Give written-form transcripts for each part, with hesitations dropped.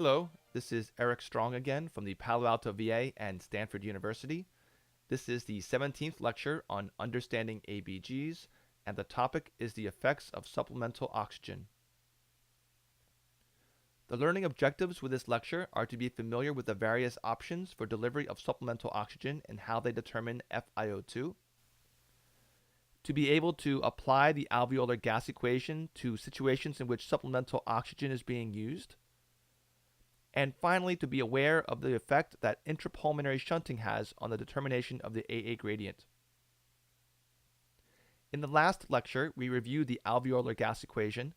Hello, this is Eric Strong again from the Palo Alto VA and Stanford University. This is the 17th lecture on understanding ABGs, and the topic is the effects of supplemental oxygen. The learning objectives with this lecture are to be familiar with the various options for delivery of supplemental oxygen and how they determine FiO2, to be able to apply the alveolar gas equation to situations in which supplemental oxygen is being used, and finally to be aware of the effect that intrapulmonary shunting has on the determination of the AA gradient. In the last lecture, we reviewed the alveolar gas equation,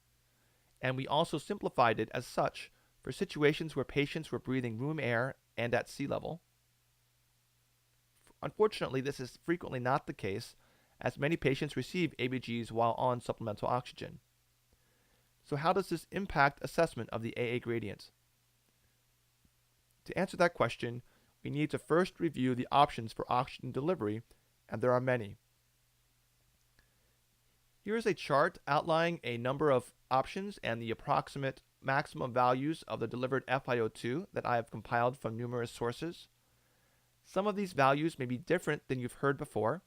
and we also simplified it as such for situations where patients were breathing room air and at sea level. Unfortunately, this is frequently not the case, as many patients receive ABGs while on supplemental oxygen. So how does this impact assessment of the AA gradient? To answer that question, we need to first review the options for oxygen delivery, and there are many. Here is a chart outlining a number of options and the approximate maximum values of the delivered FiO2 that I have compiled from numerous sources. Some of these values may be different than you've heard before.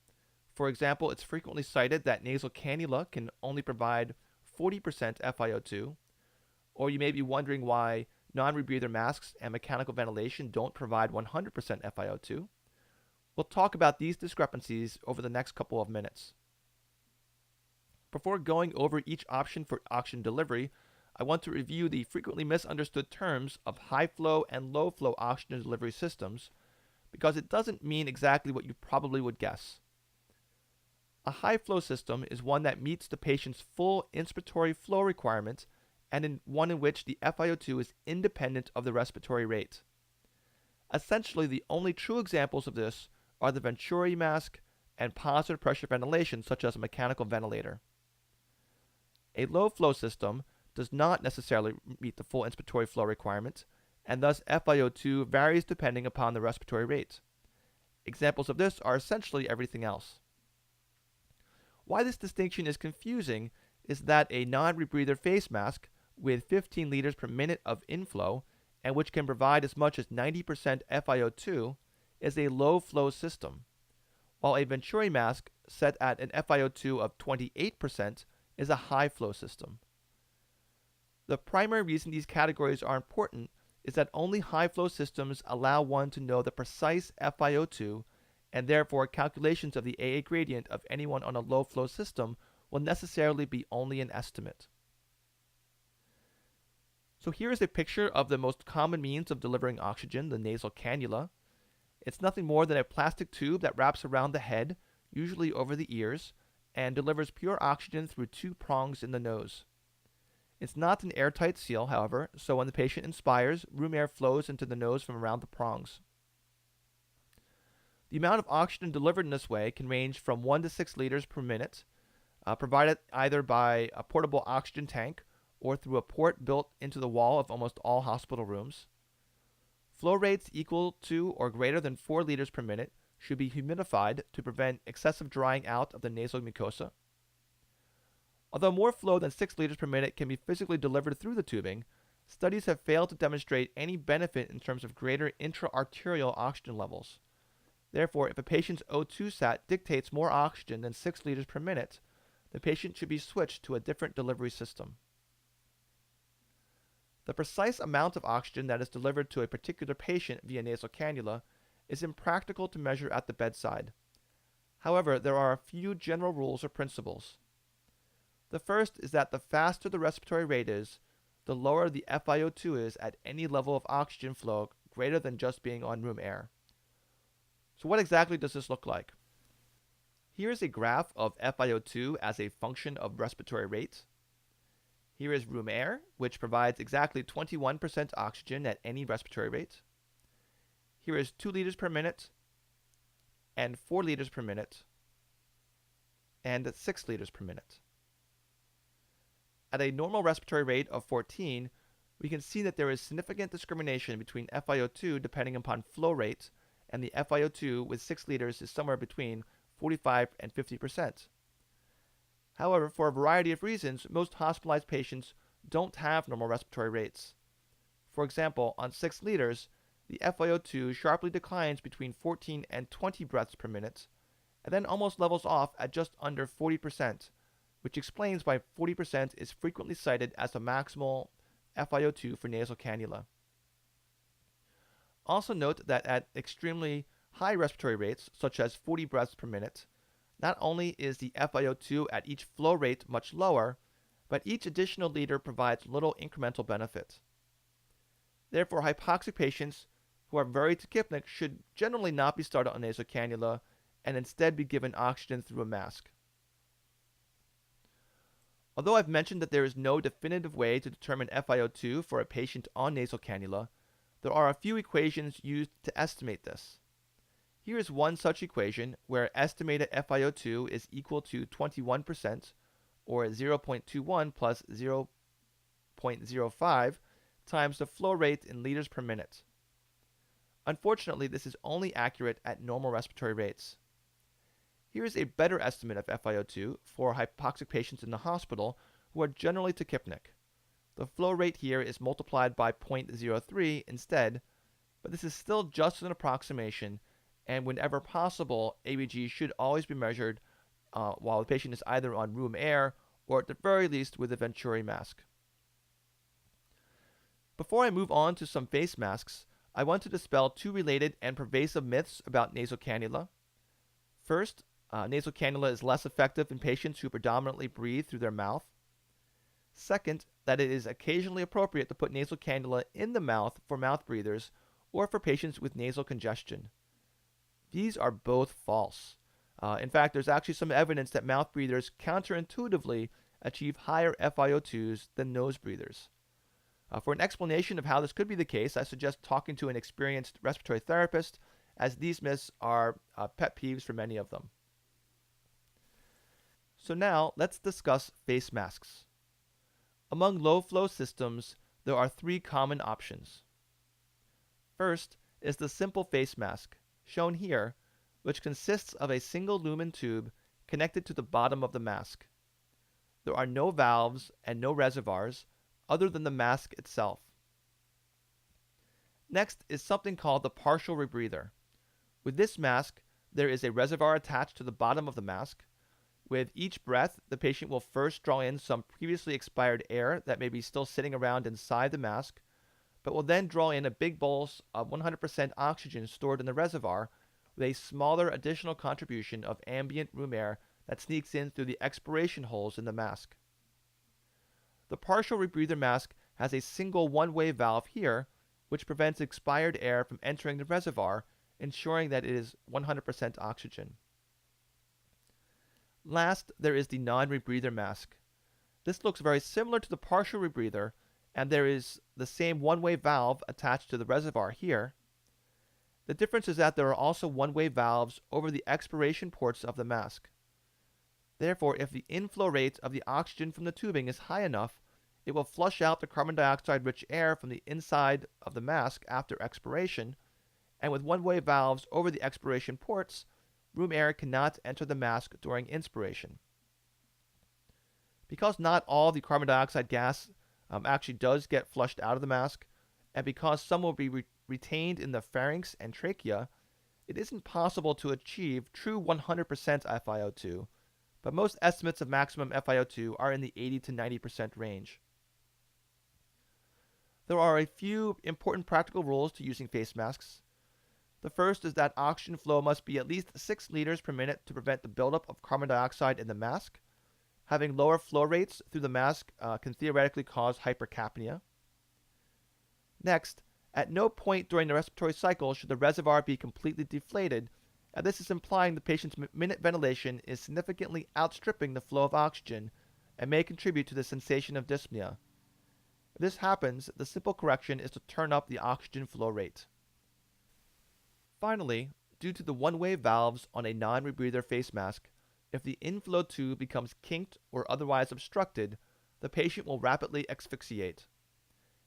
For example, it's frequently cited that nasal cannula can only provide 40% FiO2, or you may be wondering why non-rebreather masks and mechanical ventilation don't provide 100% FiO2. We'll talk about these discrepancies over the next couple of minutes. Before going over each option for oxygen delivery, I want to review the frequently misunderstood terms of high-flow and low-flow oxygen delivery systems, because it doesn't mean exactly what you probably would guess. A high-flow system is one that meets the patient's full inspiratory flow requirement and one in which the FiO2 is independent of the respiratory rate. Essentially, the only true examples of this are the Venturi mask and positive pressure ventilation, such as a mechanical ventilator. A low-flow system does not necessarily meet the full inspiratory flow requirement, and thus FiO2 varies depending upon the respiratory rate. Examples of this are essentially everything else. Why this distinction is confusing is that a non-rebreather face mask with 15 liters per minute of inflow, and which can provide as much as 90% FiO2, is a low-flow system, while a Venturi mask set at an FiO2 of 28% is a high-flow system. The primary reason these categories are important is that only high-flow systems allow one to know the precise FiO2, and therefore calculations of the AA gradient of anyone on a low-flow system will necessarily be only an estimate. So here is a picture of the most common means of delivering oxygen, the nasal cannula. It's nothing more than a plastic tube that wraps around the head, usually over the ears, and delivers pure oxygen through two prongs in the nose. It's not an airtight seal, however, so when the patient inspires, room air flows into the nose from around the prongs. The amount of oxygen delivered in this way can range from 1 to 6 liters per minute, provided either by a portable oxygen tank or through a port built into the wall of almost all hospital rooms. Flow rates equal to or greater than 4 liters per minute should be humidified to prevent excessive drying out of the nasal mucosa. Although more flow than 6 liters per minute can be physically delivered through the tubing, studies have failed to demonstrate any benefit in terms of greater intra-arterial oxygen levels. Therefore, if a patient's O2 sat dictates more oxygen than 6 liters per minute, the patient should be switched to a different delivery system. The precise amount of oxygen that is delivered to a particular patient via nasal cannula is impractical to measure at the bedside. However, there are a few general rules or principles. The first is that the faster the respiratory rate is, the lower the FiO2 is at any level of oxygen flow greater than just being on room air. So what exactly does this look like? Here is a graph of FiO2 as a function of respiratory rate. Here is room air, which provides exactly 21% oxygen at any respiratory rate. Here is 2 liters per minute, and 4 liters per minute, and 6 liters per minute. At a normal respiratory rate of 14, we can see that there is significant discrimination between FiO2 depending upon flow rate, and the FiO2 with 6 liters is somewhere between 45 and 50%. However, for a variety of reasons, most hospitalized patients don't have normal respiratory rates. For example, on 6 liters, the FiO2 sharply declines between 14 and 20 breaths per minute, and then almost levels off at just under 40%, which explains why 40% is frequently cited as the maximal FiO2 for nasal cannula. Also note that at extremely high respiratory rates, such as 40 breaths per minute, not only is the FiO2 at each flow rate much lower, but each additional liter provides little incremental benefit. Therefore, hypoxic patients who are very tachypnic should generally not be started on nasal cannula and instead be given oxygen through a mask. Although I've mentioned that there is no definitive way to determine FiO2 for a patient on nasal cannula, there are a few equations used to estimate this. Here is one such equation where estimated FiO2 is equal to 21%, or 0.21 plus 0.05 times the flow rate in liters per minute. Unfortunately, this is only accurate at normal respiratory rates. Here is a better estimate of FiO2 for hypoxic patients in the hospital who are generally tachypnic. The flow rate here is multiplied by 0.03 instead, but this is still just an approximation, and whenever possible, ABG should always be measured while the patient is either on room air or at the very least with a Venturi mask. Before I move on to some face masks, I want to dispel two related and pervasive myths about nasal cannula. First, nasal cannula is less effective in patients who predominantly breathe through their mouth. Second, that it is occasionally appropriate to put nasal cannula in the mouth for mouth breathers or for patients with nasal congestion. These are both false. In fact, there's actually some evidence that mouth breathers counterintuitively achieve higher FiO2s than nose breathers. For an explanation of how this could be the case, I suggest talking to an experienced respiratory therapist, as these myths are pet peeves for many of them. So now, let's discuss face masks. Among low-flow systems, there are three common options. First is the simple face mask, shown here, which consists of a single lumen tube connected to the bottom of the mask. There are no valves and no reservoirs other than the mask itself. Next is something called the partial rebreather. With this mask, there is a reservoir attached to the bottom of the mask. With each breath, the patient will first draw in some previously expired air that may be still sitting around inside the mask, but will then draw in a big bolus of 100% oxygen stored in the reservoir with a smaller additional contribution of ambient room air that sneaks in through the expiration holes in the mask. The partial rebreather mask has a single one-way valve here, which prevents expired air from entering the reservoir, ensuring that it is 100% oxygen. Last, there is the non-rebreather mask. This looks very similar to the partial rebreather, and there is the same one-way valve attached to the reservoir here. The difference is that there are also one-way valves over the expiration ports of the mask. Therefore, if the inflow rate of the oxygen from the tubing is high enough, it will flush out the carbon dioxide-rich air from the inside of the mask after expiration, and with one-way valves over the expiration ports, room air cannot enter the mask during inspiration. Because not all the carbon dioxide gas actually does get flushed out of the mask, and because some will be retained in the pharynx and trachea, it isn't possible to achieve true 100% FiO2, but most estimates of maximum FiO2 are in the 80 to 90% range. There are a few important practical rules to using face masks. The first is that oxygen flow must be at least 6 liters per minute to prevent the buildup of carbon dioxide in the mask. Having lower flow rates through the mask can theoretically cause hypercapnia. Next, at no point during the respiratory cycle should the reservoir be completely deflated, and this is implying the patient's minute ventilation is significantly outstripping the flow of oxygen and may contribute to the sensation of dyspnea. If this happens, the simple correction is to turn up the oxygen flow rate. Finally, due to the one-way valves on a non-rebreather face mask, if the inflow tube becomes kinked or otherwise obstructed, the patient will rapidly asphyxiate.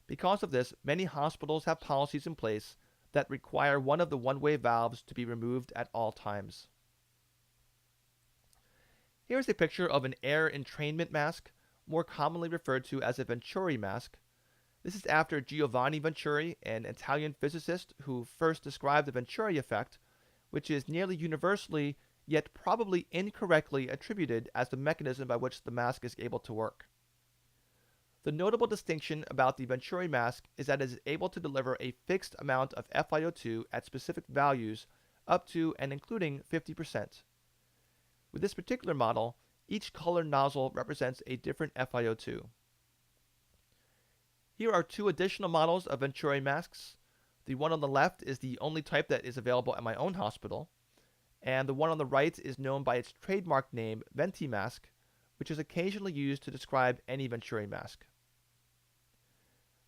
Because of this, many hospitals have policies in place that require one of the one-way valves to be removed at all times. Here is a picture of an air entrainment mask, more commonly referred to as a Venturi mask. This is after Giovanni Venturi, an Italian physicist who first described the Venturi effect, which is nearly universally, yet probably incorrectly, attributed as the mechanism by which the mask is able to work. The notable distinction about the Venturi mask is that it is able to deliver a fixed amount of FiO2 at specific values up to and including 50%. With this particular model, each colored nozzle represents a different FiO2. Here are two additional models of Venturi masks. The one on the left is the only type that is available at my own hospital, and the one on the right is known by its trademark name, VentiMask, which is occasionally used to describe any Venturi mask.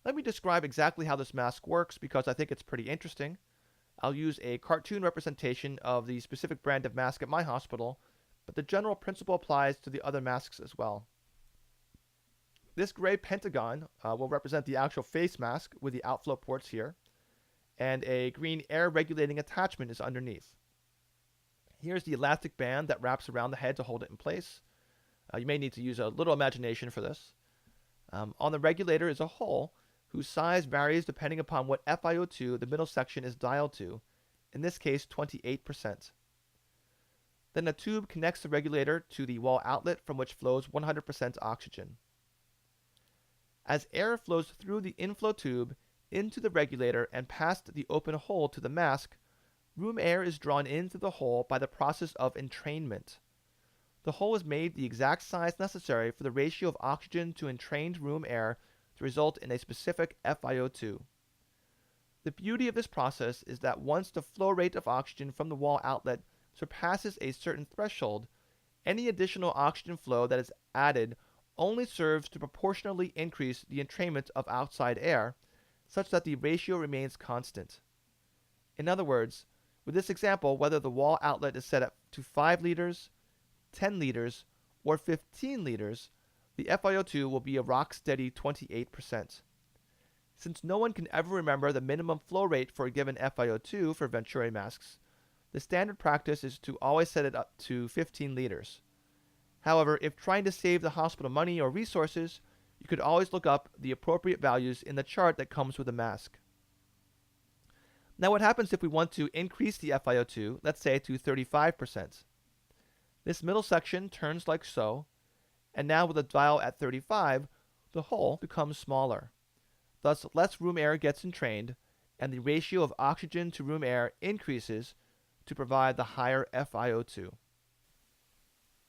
Let me describe exactly how this mask works because I think it's pretty interesting. I'll use a cartoon representation of the specific brand of mask at my hospital, but the general principle applies to the other masks as well. This gray pentagon will represent the actual face mask with the outflow ports here, and a green air regulating attachment is underneath. Here's the elastic band that wraps around the head to hold it in place. You may need to use a little imagination for this. On the regulator is a hole whose size varies depending upon what FiO2 the middle section is dialed to, in this case 28%. Then a tube connects the regulator to the wall outlet from which flows 100% oxygen. As air flows through the inflow tube into the regulator and past the open hole to the mask, room air is drawn in through the hole by the process of entrainment. The hole is made the exact size necessary for the ratio of oxygen to entrained room air to result in a specific FiO2. The beauty of this process is that once the flow rate of oxygen from the wall outlet surpasses a certain threshold, any additional oxygen flow that is added only serves to proportionally increase the entrainment of outside air, such that the ratio remains constant. In other words, with this example, whether the wall outlet is set up to 5 liters, 10 liters, or 15 liters, the FiO2 will be a rock-steady 28%. Since no one can ever remember the minimum flow rate for a given FiO2 for Venturi masks, the standard practice is to always set it up to 15 liters. However, if trying to save the hospital money or resources, you could always look up the appropriate values in the chart that comes with the mask. Now what happens if we want to increase the FiO2, let's say to 35%? This middle section turns like so, and now with a dial at 35, the hole becomes smaller. Thus, less room air gets entrained, and the ratio of oxygen to room air increases to provide the higher FiO2.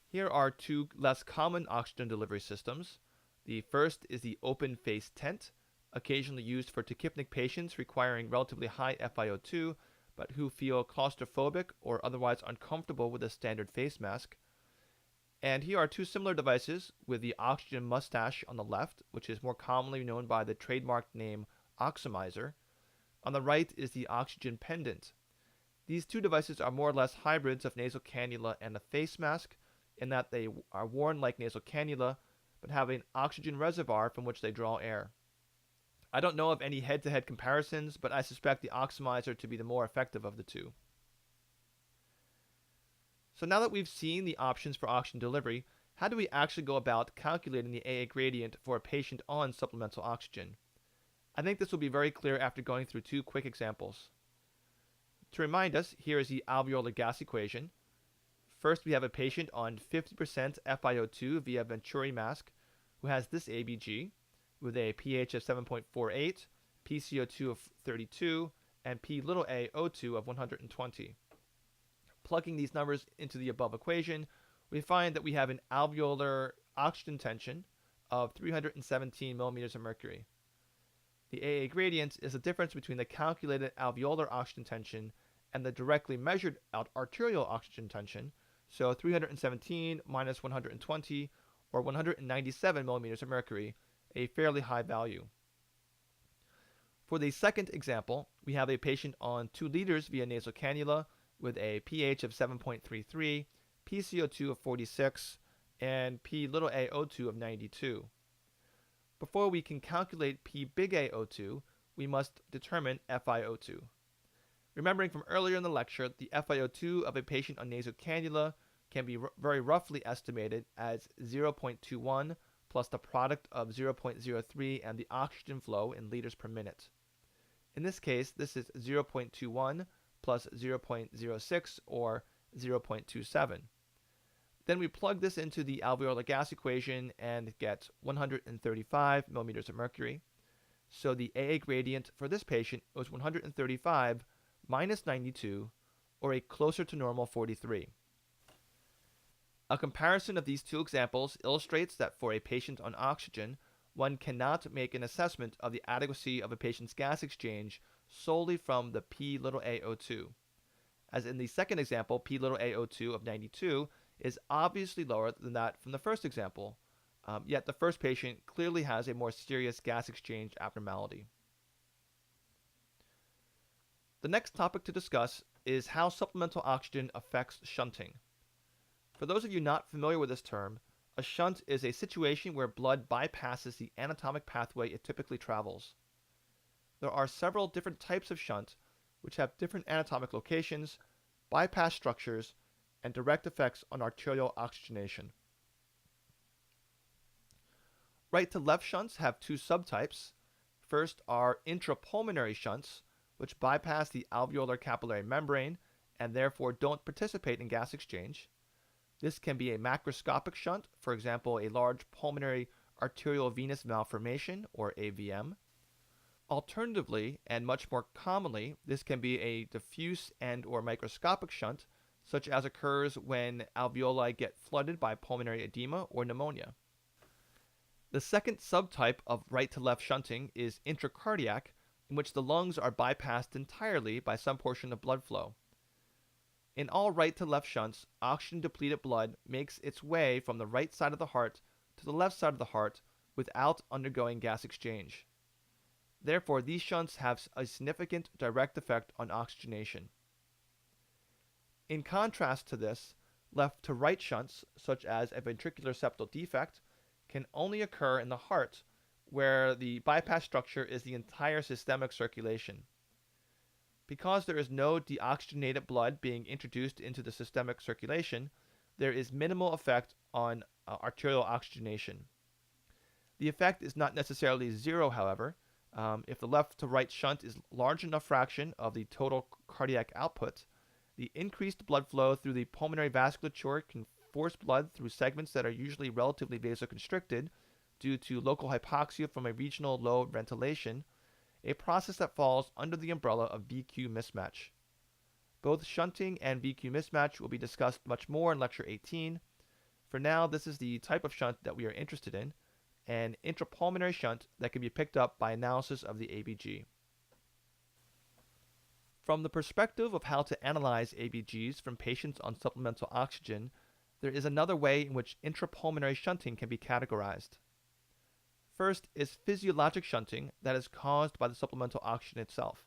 Here are two less common oxygen delivery systems. The first is the open face tent, occasionally used for tachypnic patients requiring relatively high FiO2, but who feel claustrophobic or otherwise uncomfortable with a standard face mask. And here are two similar devices with the oxygen mustache on the left, which is more commonly known by the trademarked name Oxymizer. On the right is the oxygen pendant. These two devices are more or less hybrids of nasal cannula and a face mask, in that they are worn like nasal cannula, but have an oxygen reservoir from which they draw air. I don't know of any head-to-head comparisons, but I suspect the Oxymizer to be the more effective of the two. So now that we've seen the options for oxygen delivery, how do we actually go about calculating the AA gradient for a patient on supplemental oxygen? I think this will be very clear after going through two quick examples. To remind us, here is the alveolar gas equation. First, we have a patient on 50% FiO2 via Venturi mask who has this ABG with a pH of 7.48, PCO2 of 32, and P(a)O2 of 120. Plugging these numbers into the above equation, we find that we have an alveolar oxygen tension of 317 millimeters of mercury. The AA gradient is the difference between the calculated alveolar oxygen tension and the directly measured arterial oxygen tension, so 317 minus 120, or 197 millimeters of mercury, a fairly high value. For the second example, we have a patient on 2 liters via nasal cannula with a pH of 7.33, PCO2 of 46, and P(a)O2 of 92. Before we can calculate P(a)O2, we must determine FiO2. Remembering from earlier in the lecture, the FiO2 of a patient on nasal cannula can be very roughly estimated as 0.21 plus the product of 0.03 and the oxygen flow in liters per minute. In this case, this is 0.21 plus 0.06 or 0.27. Then we plug this into the alveolar gas equation and get 135 millimeters of mercury. So the AA gradient for this patient was 135 minus 92, or a closer to normal 43. A comparison of these two examples illustrates that for a patient on oxygen, one cannot make an assessment of the adequacy of a patient's gas exchange solely from the P(a)O2. As in the second example, P(a)O2 of 92 is obviously lower than that from the first example, yet the first patient clearly has a more serious gas exchange abnormality. The next topic to discuss is how supplemental oxygen affects shunting. For those of you not familiar with this term, a shunt is a situation where blood bypasses the anatomic pathway it typically travels. There are several different types of shunt, which have different anatomic locations, bypass structures, and direct effects on arterial oxygenation. Right to left shunts have two subtypes. First are intrapulmonary shunts, which bypass the alveolar capillary membrane and therefore don't participate in gas exchange. This can be a macroscopic shunt, for example, a large pulmonary arterial venous malformation, or AVM. Alternatively, and much more commonly, this can be a diffuse and or microscopic shunt, such as occurs when alveoli get flooded by pulmonary edema or pneumonia. The second subtype of right-to-left shunting is intracardiac, in which the lungs are bypassed entirely by some portion of blood flow. In all right-to-left shunts, oxygen-depleted blood makes its way from the right side of the heart to the left side of the heart without undergoing gas exchange. Therefore, these shunts have a significant direct effect on oxygenation. In contrast to this, left-to-right shunts, such as a ventricular septal defect, can only occur in the heart, where the bypass structure is the entire systemic circulation. Because there is no deoxygenated blood being introduced into the systemic circulation, there is minimal effect on arterial oxygenation. The effect is not necessarily zero, however. If the left to right shunt is a large enough fraction of the total cardiac output, the increased blood flow through the pulmonary vasculature can force blood through segments that are usually relatively vasoconstricted due to local hypoxia from a regional low ventilation, a process that falls under the umbrella of VQ mismatch. Both shunting and VQ mismatch will be discussed much more in Lecture 18. For now, this is the type of shunt that we are interested in, an intrapulmonary shunt that can be picked up by analysis of the ABG. From the perspective of how to analyze ABGs from patients on supplemental oxygen, there is another way in which intrapulmonary shunting can be categorized. First is physiologic shunting that is caused by the supplemental oxygen itself.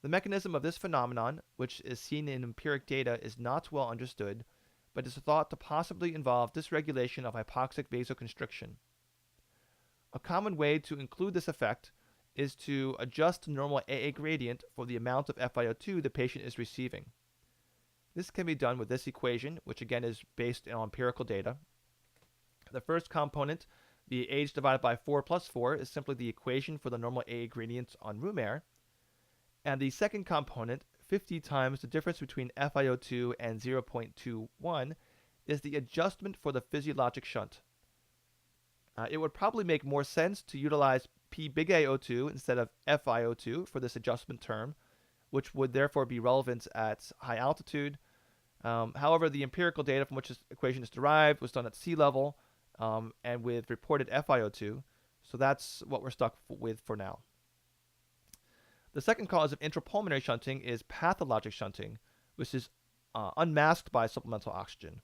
The mechanism of this phenomenon, which is seen in empiric data, is not well understood, but is thought to possibly involve dysregulation of hypoxic vasoconstriction. A common way to include this effect is to adjust the normal AA gradient for the amount of FiO2 the patient is receiving. This can be done with this equation, which again is based on empirical data. The first component, the age divided by 4 plus 4, is simply the equation for the normal AA gradient on room air. And the second component, 50 times the difference between FiO2 and 0.21, is the adjustment for the physiologic shunt. It would probably make more sense to utilize P big AO2 instead of FiO2 for this adjustment term, which would therefore be relevant at high altitude. However, the empirical data from which this equation is derived was done at sea level and with reported FiO2, so that's what we're stuck with for now. The second cause of intrapulmonary shunting is pathologic shunting, which is unmasked by supplemental oxygen.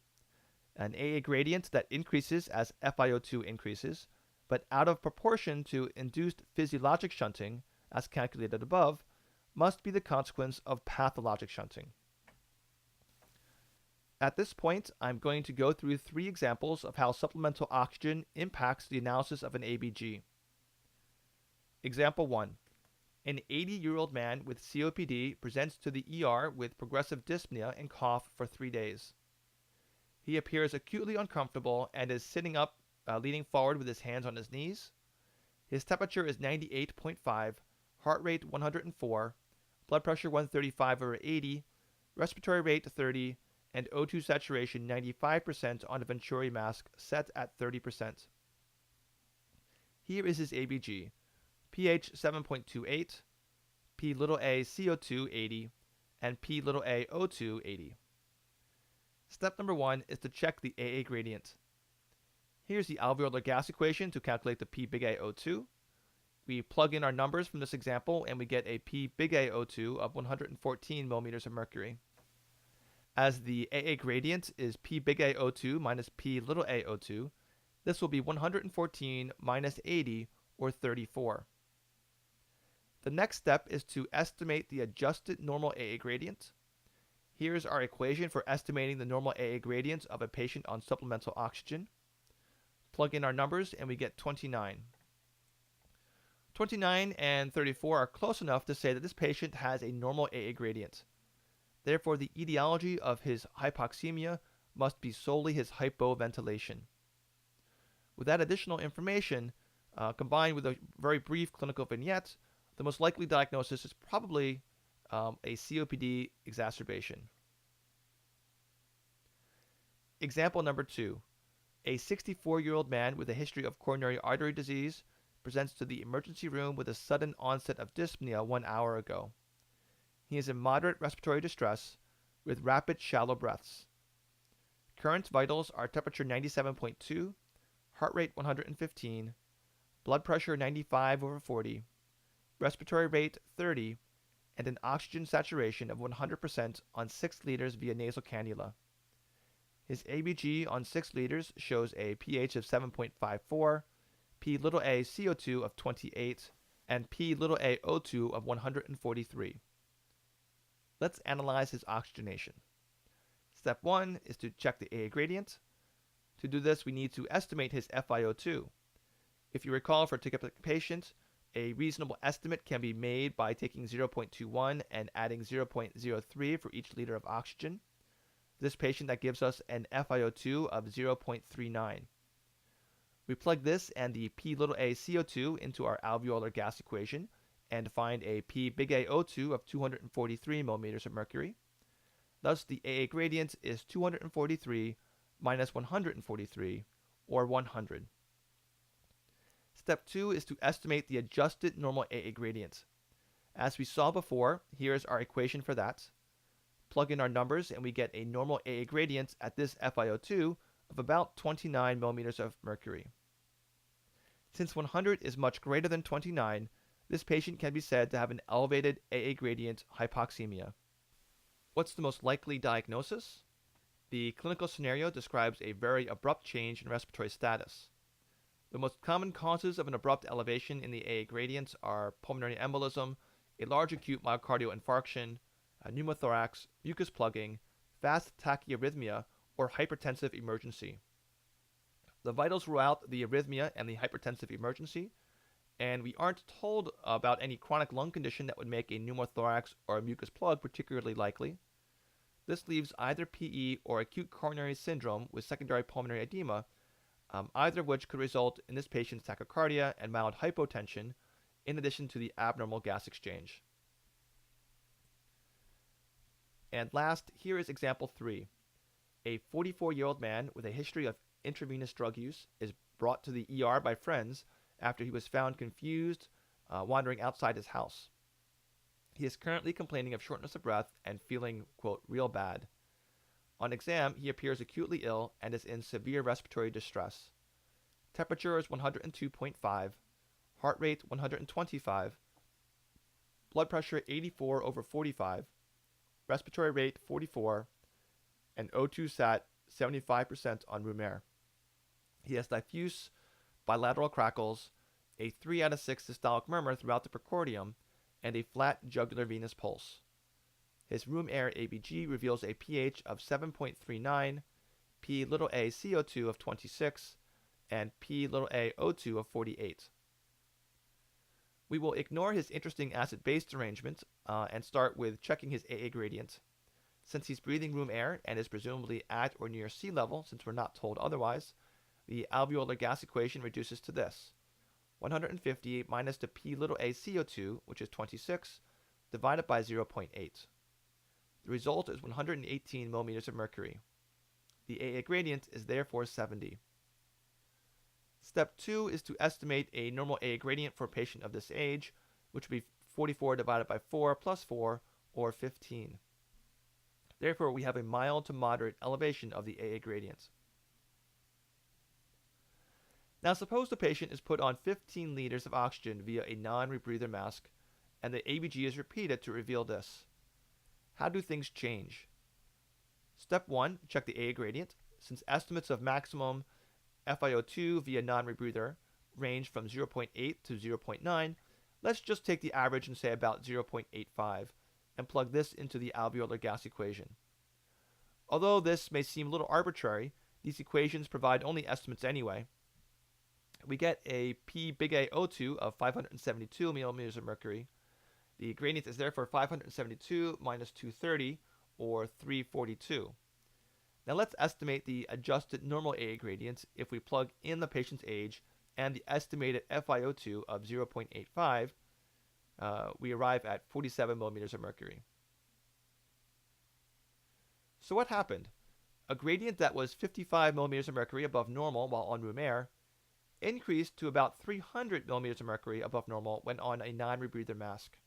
An AA gradient that increases as FiO2 increases, but out of proportion to induced physiologic shunting, as calculated above, must be the consequence of pathologic shunting. At this point, I'm going to go through 3 examples of how supplemental oxygen impacts the analysis of an ABG. Example 1. An 80-year-old man with COPD presents to the ER with progressive dyspnea and cough for 3 days. He appears acutely uncomfortable and is sitting up leaning forward with his hands on his knees. His temperature is 98.5, heart rate 104, blood pressure 135/80, respiratory rate 30, and O2 saturation 95% on a Venturi mask set at 30%. Here is his ABG: pH 7.28, P little a CO2 80, and P little a O2 80. Step number 1 is to check the AA gradient. Here's the alveolar gas equation to calculate the P big A O2. We plug in our numbers from this example and we get a P big A O2 of 114 millimeters of mercury. As the AA gradient is P big A O2 minus P little a O2, this will be 114 minus 80, or 34. The next step is to estimate the adjusted normal AA gradient. Here's our equation for estimating the normal AA gradient of a patient on supplemental oxygen. Plug in our numbers and we get 29. 29 and 34 are close enough to say that this patient has a normal AA gradient. Therefore, the etiology of his hypoxemia must be solely his hypoventilation. With that additional information, combined with a very brief clinical vignette, the most likely diagnosis is probably a COPD exacerbation. Example number 2. A 64-year-old man with a history of coronary artery disease presents to the emergency room with a sudden onset of dyspnea 1 hour ago. He is in moderate respiratory distress with rapid shallow breaths. Current vitals are temperature 97.2, heart rate 115, blood pressure 95/40, respiratory rate 30, and an oxygen saturation of 100% on 6 liters via nasal cannula. His ABG on 6 liters shows a pH of 7.54, P little a CO2 of 28, and P little a O2 of 143. Let's analyze his oxygenation. Step 1 is to check the AA gradient. To do this, we need to estimate his FiO2. If you recall, for a typical patient, a reasonable estimate can be made by taking 0.21 and adding 0.03 for each liter of oxygen. This patient, that gives us an FiO2 of 0.39. We plug this and the P little a CO2 into our alveolar gas equation and find a P big A O2 of 243 millimeters of mercury. Thus, the AA gradient is 243 minus 143, or 100. Step 2 is to estimate the adjusted normal AA gradient. As we saw before, here is our equation for that. Plug in our numbers and we get a normal AA gradient at this FiO2 of about 29 millimeters of mercury. Since 100 is much greater than 29, this patient can be said to have an elevated AA gradient hypoxemia. What's the most likely diagnosis? The clinical scenario describes a very abrupt change in respiratory status. The most common causes of an abrupt elevation in the AA gradient are pulmonary embolism, a large acute myocardial infarction, a pneumothorax, mucus plugging, fast tachyarrhythmia, or hypertensive emergency. The vitals rule out the arrhythmia and the hypertensive emergency, and we aren't told about any chronic lung condition that would make a pneumothorax or a mucus plug particularly likely. This leaves either PE or acute coronary syndrome with secondary pulmonary edema, either of which could result in this patient's tachycardia and mild hypotension, in addition to the abnormal gas exchange. And last, here is example 3. A 44-year-old man with a history of intravenous drug use is brought to the ER by friends after he was found confused, wandering outside his house. He is currently complaining of shortness of breath and feeling, quote, real bad. On exam, he appears acutely ill and is in severe respiratory distress. Temperature is 102.5, heart rate 125, blood pressure 84/45, respiratory rate 44, and O2 sat 75% on room air. He has diffuse bilateral crackles, a 3 out of 6 systolic murmur throughout the precordium, and a flat jugular venous pulse. His room air ABG reveals a pH of 7.39, P little a CO2 of 26, and P little a O2 of 48. We will ignore his interesting acid-base arrangement and start with checking his AA gradient. Since he's breathing room air and is presumably at or near sea level, since we're not told otherwise, The alveolar gas equation reduces to this: 150 minus the P little a CO2, which is 26, divided by 0.8. The result is 118 millimeters of mercury. The AA gradient is therefore 70. Step 2 is to estimate a normal AA gradient for a patient of this age, which would be 44 divided by 4 plus 4, or 15. Therefore, we have a mild to moderate elevation of the AA gradient. Now suppose the patient is put on 15 liters of oxygen via a non-rebreather mask, and the ABG is repeated to reveal this. How do things change? Step 1, check the AA gradient. Since estimates of maximum FiO2 via non-rebreather range from 0.8 to 0.9, let's just take the average and say about 0.85 and plug this into the alveolar gas equation. Although this may seem a little arbitrary, these equations provide only estimates anyway. We get a P big A O2 of 572 millimeters of mercury. The gradient is therefore 572 minus 230, or 342. Now let's estimate the adjusted normal AA gradient if we plug in the patient's age and the estimated FiO2 of 0.85. We arrive at 47 millimeters of mercury. So what happened? A gradient that was 55 millimeters of mercury above normal while on room air increased to about 300 millimeters of mercury above normal when on a non-rebreather mask.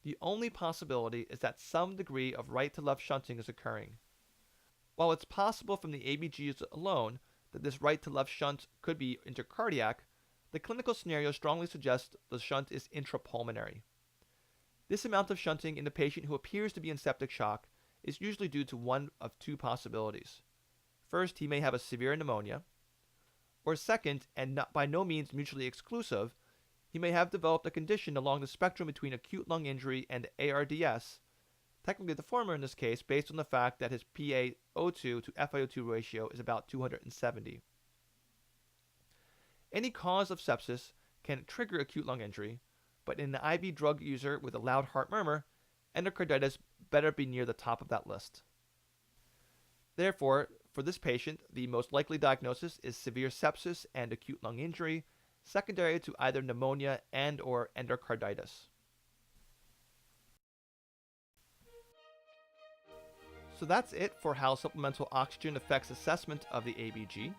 The only possibility is that some degree of right to left shunting is occurring. While it's possible from the ABGs alone that this right to left shunt could be intercardiac, the clinical scenario strongly suggests the shunt is intrapulmonary. This amount of shunting in a patient who appears to be in septic shock is usually due to one of two possibilities. First, he may have a severe pneumonia, or second, and not by no means mutually exclusive, he may have developed a condition along the spectrum between acute lung injury and ARDS, technically the former in this case based on the fact that his PaO2 to FiO2 ratio is about 270. Any cause of sepsis can trigger acute lung injury, but in an IV drug user with a loud heart murmur, endocarditis better be near the top of that list. Therefore, for this patient, the most likely diagnosis is severe sepsis and acute lung injury, secondary to either pneumonia and or endocarditis. So that's it for how supplemental oxygen affects assessment of the ABG.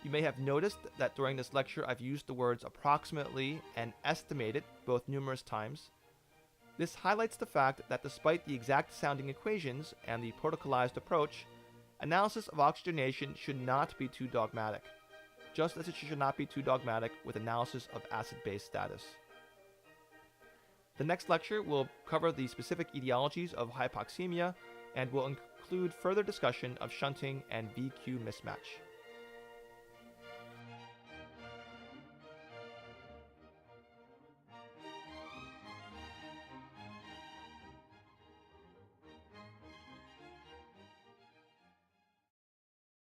You may have noticed that during this lecture I've used the words approximately and estimated both numerous times. This highlights the fact that despite the exact sounding equations and the protocolized approach, analysis of oxygenation should not be too dogmatic, just as it should not be too dogmatic with analysis of acid-base status. The next lecture will cover the specific etiologies of hypoxemia and will include further discussion of shunting and VQ mismatch.